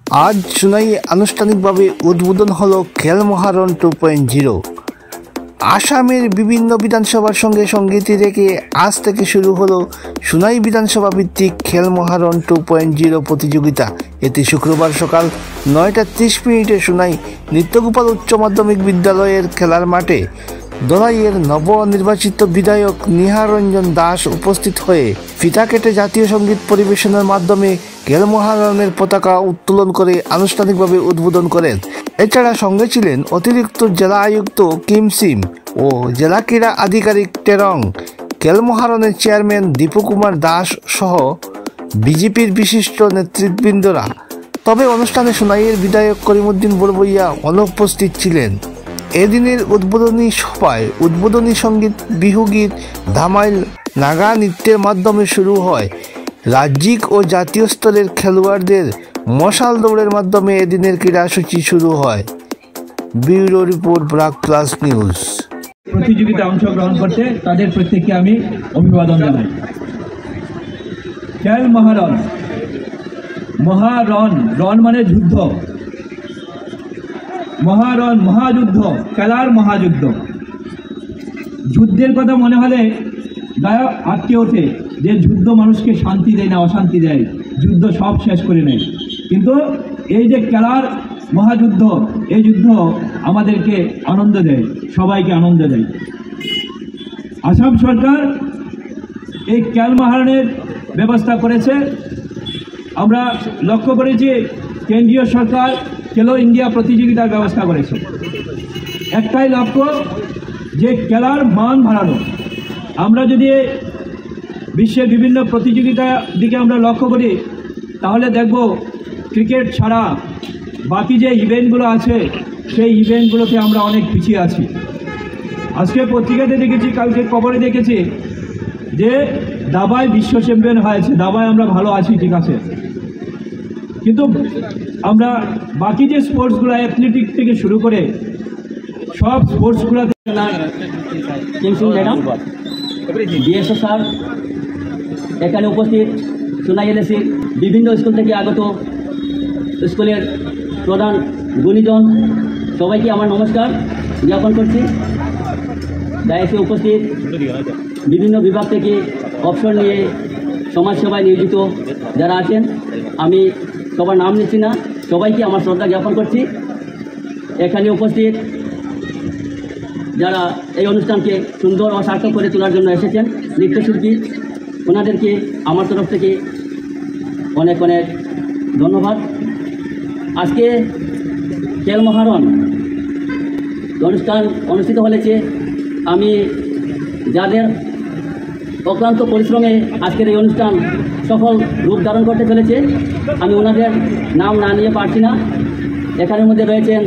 আজ সোনাই আনুষ্ঠানিকভাবে উদ্বোধন হলো খেল মহারণ 2.0। আসামের বিভিন্ন বিধানসভার সঙ্গে সঙ্গতি রেখে আজ থেকে শুরু হলো সোনাই বিধানসভা ভিত্তিক খেল মহারণ 2.0 প্রতিযোগিতা। এতে শুক্রবার সকাল 9:30 সোনাই নিত্যগোপাল উচ্চ মাধ্যমিক বিদ্যালয়ের খেলার মাঠে দলাইয়ের নবনির্বাচিত বিধায়ক নিহার রঞ্জন দাস উপস্থিত হয়ে ফিতা কেটে জাতীয় সঙ্গীত পরিবেশনের মাধ্যমে খেল মহারণের পতাকা উত্তোলন করে আনুষ্ঠানিকভাবে উদ্বোধন করেন। এছাড়া সঙ্গে ছিলেন অতিরিক্ত জেলা আয়ুক্ত কিম সিম ও জেলা ক্রীড়া আধিকারিক টেরং, খেল মহারণের চেয়ারম্যান দীপু কুমার দাস সহ বিজেপির বিশিষ্ট নেতৃবৃন্দরা। তবে অনুষ্ঠানে সোনাইয়ের বিধায়ক করিমউদ্দিন বড়বইয়া অনুপস্থিত ছিলেন। এদিনের উদ্বোধনী সভায় উদ্বোধনী সঙ্গীত, বিহুগীত, ধামাইল, নাগা নৃত্যের মাধ্যমে শুরু হয়। রাজ্যিক ও জাতীয় স্তরের খেলোয়াড়দের মশাল দৌড়ের মাধ্যমে এদিনের ক্রীড়াসূচি শুরু হয়। Bureau report, BRAC plus news. প্রতিযোগিতা অংশগ্রহণ করতে তাদের প্রত্যেককে আমি অভিবাদন জানাই। খেল মহারণ, মহারণ, রণ মানে যুদ্ধ, মহারণ মহাযুদ্ধ, খেলার মহাযুদ্ধ। যুদ্ধের কথা মনে হলে গায়ে আটকে ওঠে যে যুদ্ধ মানুষকে শান্তি দেয় না, অশান্তি দেয়, যুদ্ধ সব শেষ করে নেয়। কিন্তু এই যে খেলার মহাযুদ্ধ, এই যুদ্ধ আমাদেরকে আনন্দ দেয়, সবাইকে আনন্দ দেয়। আসাম সরকার এই খেল মহারণের ব্যবস্থা করেছে। আমরা লক্ষ্য করেছি কেন্দ্রীয় সরকার খেলো ইন্ডিয়া প্রতিযোগিতার ব্যবস্থা করেছে। একটাই লক্ষ্য, যে খেলার মান বাড়ানো। আমরা যদি বিশ্বের বিভিন্ন প্রতিযোগিতার দিকে আমরা লক্ষ্য করি তাহলে দেখব ক্রিকেট ছাড়া বাকি যে ইভেন্টগুলো আছে সেই ইভেন্টগুলোতে আমরা অনেক পিছিয়ে আছি। আজকে পত্রিকাতে দেখেছি, কালকে খবরে দেখেছি যে দাবায় বিশ্ব চ্যাম্পিয়ন হয়েছে। দাবায় আমরা ভালো আছি, ঠিক আছে, কিন্তু আমরা বাকি যে স্পোর্টসগুলো, অ্যাথলেটিক থেকে শুরু করে সব স্পোর্টসগুলোতে ম্যাডাম, ডিএসও স্যার, এখানে উপস্থিত সোনাই এলএসির বিভিন্ন স্কুল থেকে আগত স্কুলের প্রধান গুণীজন, সবাইকে আমার নমস্কার জ্ঞাপন করছি। ডায়াসে উপস্থিত বিভিন্ন বিভাগ থেকে অবসর নিয়ে সমাজসেবায় নিয়োজিত যারা আছেন, আমি সবার নাম নিচ্ছি না, সবাইকে আমার শ্রদ্ধা জ্ঞাপন করছি। এখানে উপস্থিত যারা এই অনুষ্ঠানকে সুন্দর ও সার্থক করে তোলার জন্য এসেছেন, নৃত্যশিল্পী, ওনাদেরকে আমার তরফ থেকে অনেক অনেক ধন্যবাদ। আজকে খেল মহারণ অনুষ্ঠান অনুষ্ঠিত হয়েছে। আমি যাদের অক্লান্ত পরিশ্রমে আজকের এই অনুষ্ঠান সফল রূপ ধারণ করতে চলেছে, আমি ওনাদের নাম না নিয়ে পারছি না। এখানের মধ্যে রয়েছেন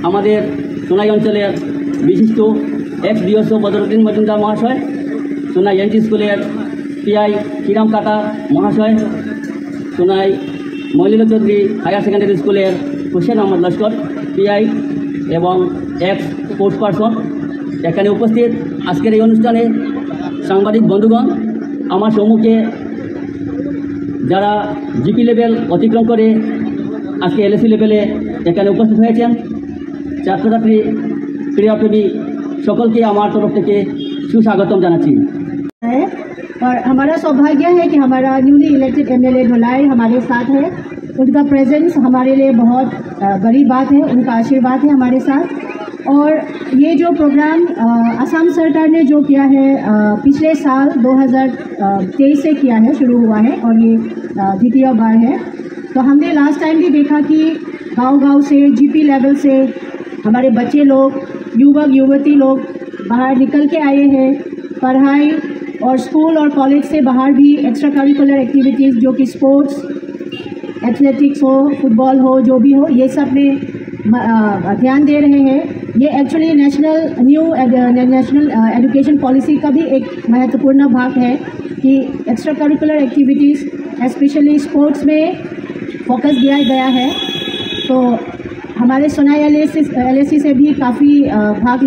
আমাদের সোনাই অঞ্চলের বিশিষ্ট এক্স ডিওসও বদরুদ্দিন মজুমদার মহাশয়, সোনাই এনটি স্কুলের পিআই কিরাম কাটা মহাশয়, সোনাই মলিল চৌধুরী হায়ার সেকেন্ডারি স্কুলের হুসেন আহমদ লস্কর পিআই এবং এক্স স্পোর্টস পারসন। এখানে উপস্থিত আজকের এই অনুষ্ঠানে সাংবাদিক বন্ধুগণ, আমার সম্মুখে যারা জিপি লেভেল অতিক্রম করে আজকে এলএসি লেভেলে এখানে উপস্থিত হয়েছেন, ছাত্রছাত্রী, ক্রীড়াপ্রেমী সকলকে আমার তরফ থেকে সুস্বাগতম জানাচ্ছি। और हमारा सौभाग्य है कि हमारा न्यूली इलेक्टेड एमएलए ढोलाई हमारे साथ है। उनका प्रेजेंस हमारे लिए बहुत बड़ी बात है, उनका आशीर्वाद है हमारे साथ। और ये जो प्रोग्राम असम सरकार ने जो किया है, पिछले साल 2023 से किया है, शुरू हुआ है और ये द्वितीय बार है। तो हमने लास्ट टाइम भी देखा कि गांव-गांव से, जीपी लेवल से हमारे बच्चे लोग, युवक युवती लोग बाहर निकल के आए हैं। पढ़ाई और स्कूल और कॉलेज से बाहर भी एक्स्ट्रा करिकुलर एक्टिविटीज़, जो कि स्पोर्ट्स, एथलेटिक्स हो, फुटबॉल हो, जो भी हो, ये सब में ध्यान दे रहे हैं। ये एक्चुअली नेशनल एजुकेशन पॉलिसी का भी एक महत्वपूर्ण भाग है कि extra curricular activities, specially sports में फोकस दिया गया है। तो हमारे सोनाई एलएसी से भी काफ़ी भाग